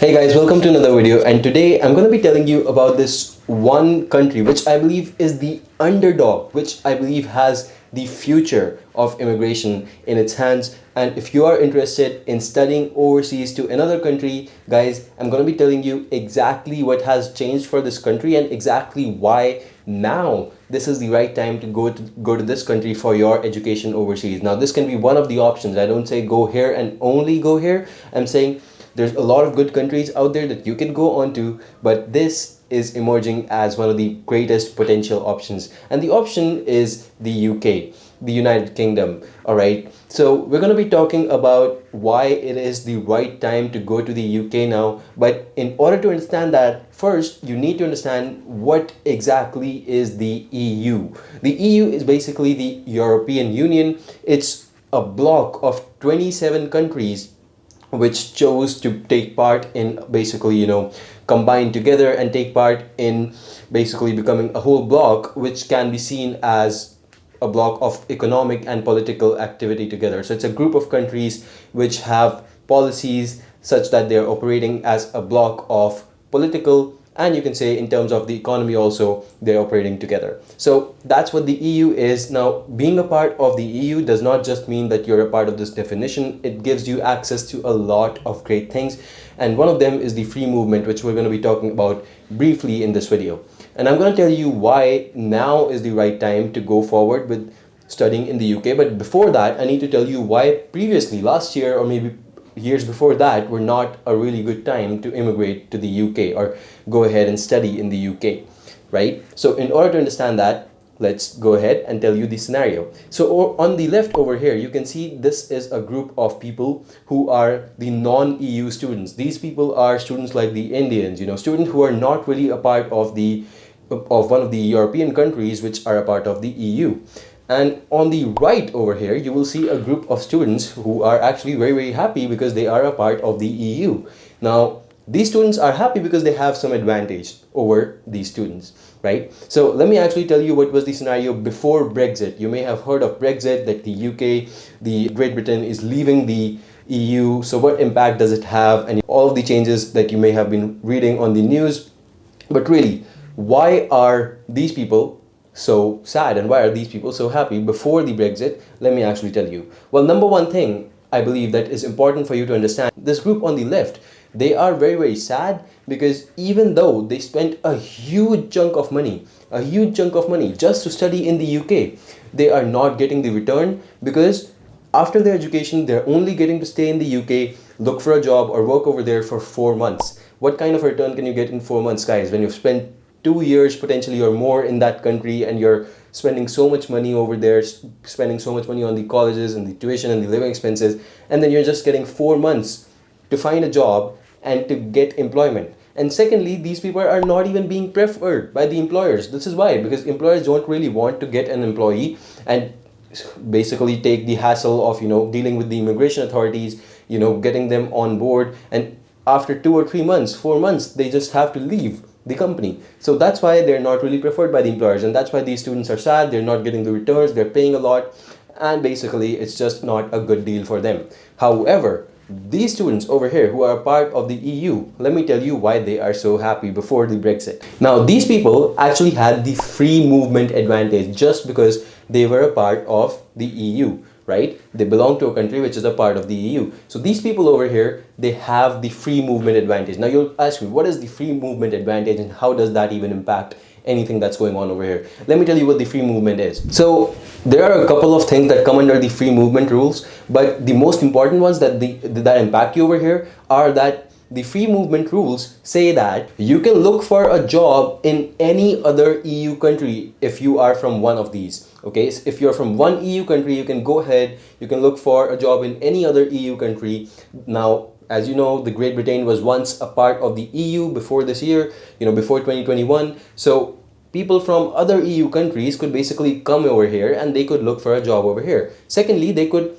Hey guys, welcome to another video, and today I'm going to be telling you about this one country which I believe is the underdog, which I believe has the future of immigration in its hands. And if you are interested in studying overseas to another country, guys, I'm going to be telling you exactly what has changed for this country and exactly why now this is the right time to go to this country for your education overseas. Now this can be one of the options. I don't say go here and only go here. I'm saying there's a lot of good countries out there that you can go on to, but this is emerging as one of the greatest potential options. And the option is the UK, the United Kingdom. All right. So we're going to be talking about why it is the right time to go to the UK now. But in order to understand that, first you need to understand what exactly is the EU. The EU is basically the European Union. It's a block of 27 countries which chose to take part in basically, combine together and take part in basically becoming a whole block, which can be seen as a block of economic and political activity together. So it's a group of countries which have policies such that they're operating as a block of political, and you can say in terms of the economy also they're operating together. So that's what the EU is. Now, being a part of the EU does not just mean that you're a part of this definition. It gives you access to a lot of great things, and one of them is the free movement, which we're going to be talking about briefly in this video. And I'm going to tell you why now is the right time to go forward with studying in the UK. But before that, I need to tell you why previously, last year or maybe years before that, were not a really good time to immigrate to the UK or go ahead and study in the UK, right? So in order to understand that, let's go ahead and tell you the scenario. So on the left over here, you can see this is a group of people who are the non-EU students. These people are students like the Indians, students who are not really a part of one of the European countries which are a part of the EU. And on the right over here, you will see a group of students who are actually very, very happy because they are a part of the EU. Now, these students are happy because they have some advantage over these students, right? So let me actually tell you what was the scenario before Brexit. You may have heard of Brexit, that the UK, the Great Britain is leaving the EU. So what impact does it have? And all of the changes that you may have been reading on the news. But really, why are these people so sad and why are these people so happy before the Brexit? Let me actually tell you. Well, number one thing I believe that is important for you to understand, this group on the left, they are very, very sad because even though they spent a huge chunk of money just to study in the UK, they are not getting the return because after their education, they're only getting to stay in the UK, look for a job or work over there for 4 months. What kind of return can you get in 4 months, guys, when you've spent 2 years potentially or more in that country and you're spending so much money over there, spending so much money on the colleges and the tuition and the living expenses, and then you're just getting 4 months to find a job and to get employment. And secondly, these people are not even being preferred by the employers. This is why, because employers don't really want to get an employee and basically take the hassle of dealing with the immigration authorities, getting them on board, and after 2 or 3 months, 4 months, they just have to leave the company. So that's why they're not really preferred by the employers, and that's why these students are sad. They're not getting the returns, they're paying a lot, and basically it's just not a good deal for them. However, these students over here who are part of the EU, let me tell you why they are so happy before the Brexit. Now, these people actually had the free movement advantage just because they were a part of the EU, right? They belong to a country which is a part of the EU. So these people over here, they have the free movement advantage. Now you'll ask me, what is the free movement advantage and how does that even impact anything that's going on over here? Let me tell you what the free movement is. So there are a couple of things that come under the free movement rules, but the most important ones that impact you over here are that the free movement rules say that you can look for a job in any other EU country if you are from one of these. Okay, so if you're from one EU country, you can go ahead, you can look for a job in any other EU country. Now, as you know, the Great Britain was once a part of the EU before this year, before 2021. So people from other EU countries could basically come over here and they could look for a job over here. Secondly, they could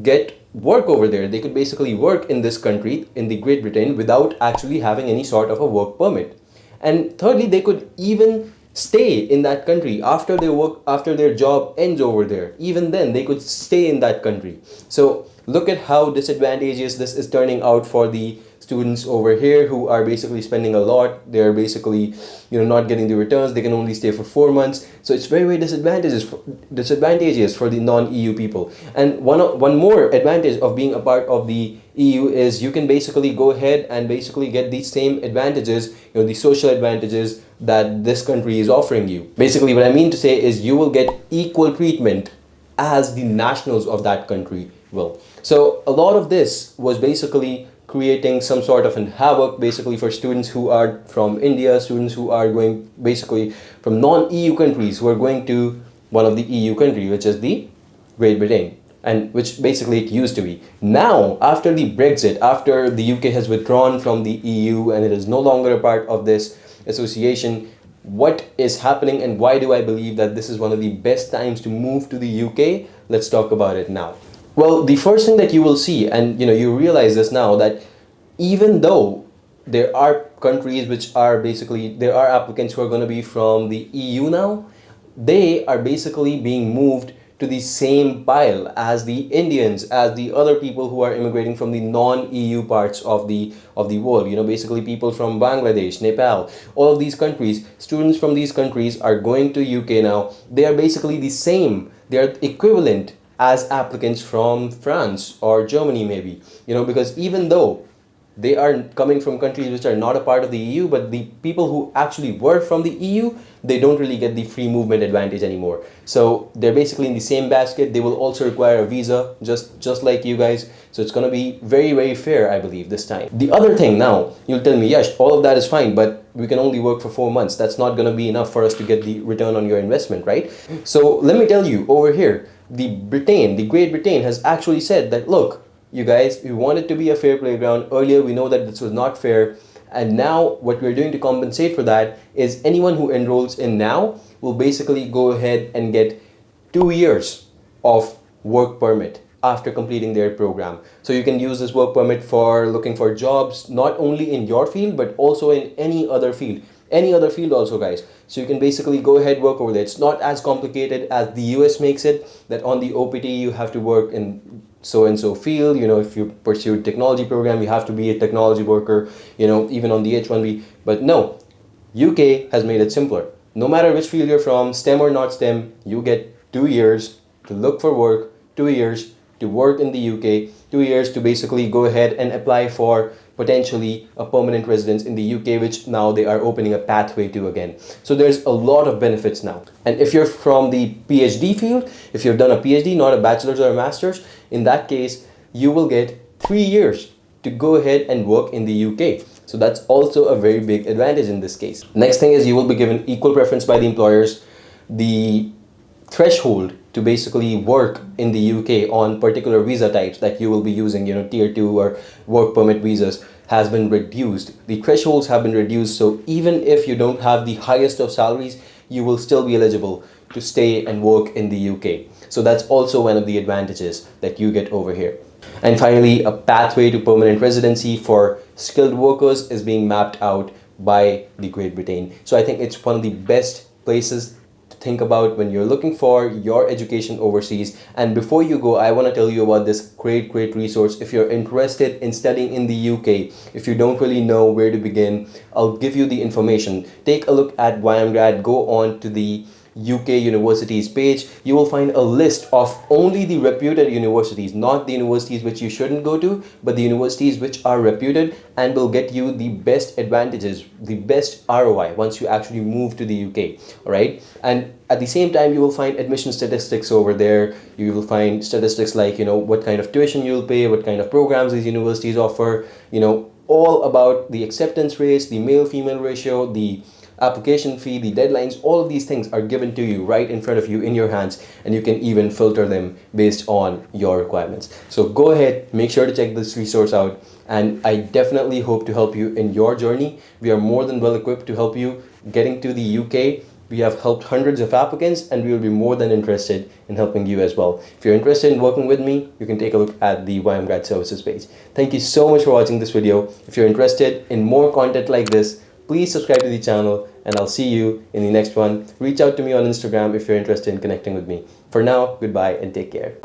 get work over there. They could basically work in this country, in the Great Britain, without actually having any sort of a work permit. And thirdly, they could even stay in that country after their job ends over there. Even then, they could stay in that country. So look at how disadvantageous this is turning out for the students over here who are basically spending a lot. They're basically, not getting the returns. They can only stay for 4 months. So it's very, very disadvantageous for the non-EU people. And one more advantage of being a part of the EU is you can basically go ahead and basically get these same advantages, the social advantages that this country is offering you. Basically, what I mean to say is you will get equal treatment as the nationals of that country will. So a lot of this was basically creating some sort of an havoc basically for students who are from India, students who are going basically from non-EU countries who are going to one of the EU country, which is the Great Britain, and which basically it used to be. Now, after the Brexit, after the UK has withdrawn from the EU and it is no longer a part of this association, what is happening and why do I believe that this is one of the best times to move to the UK? Let's talk about it now. Well, the first thing that you will see, and you realize this now, that even though there are countries which are basically, there are applicants who are going to be from the EU now, they are basically being moved to the same pile as the Indians, as the other people who are immigrating from the non-EU parts of the world. Basically people from Bangladesh, Nepal, all of these countries, students from these countries are going to UK now. They are basically the same. They are equivalent as applicants from France or Germany maybe. Because even though they are coming from countries which are not a part of the EU, but the people who actually were from the EU, they don't really get the free movement advantage anymore. So they're basically in the same basket. They will also require a visa, just like you guys. So it's going to be very, very fair, I believe, this time. The other thing now, you'll tell me, Yash, all of that is fine, but we can only work for 4 months. That's not going to be enough for us to get the return on your investment, right? So let me tell you, over here, the Great Britain has actually said that, look, you guys, we want it to be a fair playground. Earlier, we know that this was not fair. And now what we're doing to compensate for that is anyone who enrolls in now will basically go ahead and get 2 years of work permit after completing their program. So you can use this work permit for looking for jobs, not only in your field, but also in any other field. Any other field also, guys. So you can basically go ahead, work over there. It's not as complicated as the US makes it, that on the OPT you have to work in so and so field. If you pursue technology program, you have to be a technology worker, even on the H1B. But no, UK has made it simpler. No matter which field you're from, STEM or not STEM, you get 2 years to look for work, 2 years to work in the UK, 2 years to basically go ahead and apply for potentially a permanent residence in the UK, which now they are opening a pathway to again. So there's a lot of benefits now. And if you're from the PhD field, if you've done a PhD, not a bachelor's or a master's, in that case, you will get 3 years to go ahead and work in the UK. So that's also a very big advantage in this case. Next thing is you will be given equal preference by the employers. The threshold to basically work in the UK on particular visa types that you will be using, tier 2 or work permit visas, has been reduced. The thresholds have been reduced, so even if you don't have the highest of salaries, you will still be eligible to stay and work in the UK. So that's also one of the advantages that you get over here. And finally, a pathway to permanent residency for skilled workers is being mapped out by the Great Britain. So I think it's one of the best places think about when you're looking for your education overseas. And before you go, I want to tell you about this great resource. If you're interested in studying in the UK, if you don't really know where to begin, I'll give you the information. Take a look at YMGrad, go on to the UK universities page. You will find a list of only the reputed universities, not the universities which you shouldn't go to, but the universities which are reputed and will get you the best advantages, the best ROI once you actually move to the UK. All right. And at the same time, you will find admission statistics over there. You will find statistics like, what kind of tuition you'll pay, what kind of programs these universities offer, all about the acceptance rates, the male-female ratio, the application fee, the deadlines. All of these things are given to you right in front of you in your hands, and you can even filter them based on your requirements. So go ahead, make sure to check this resource out, and I definitely hope to help you in your journey. We are more than well equipped to help you getting to the UK. We have helped hundreds of applicants, and we will be more than interested in helping you as well. If you're interested in working with me, you can take a look at the YMGrad services page. Thank you so much for watching this video. If you're interested in more content like this, please subscribe to the channel, and I'll see you in the next one. Reach out to me on Instagram if you're interested in connecting with me. For now, goodbye and take care.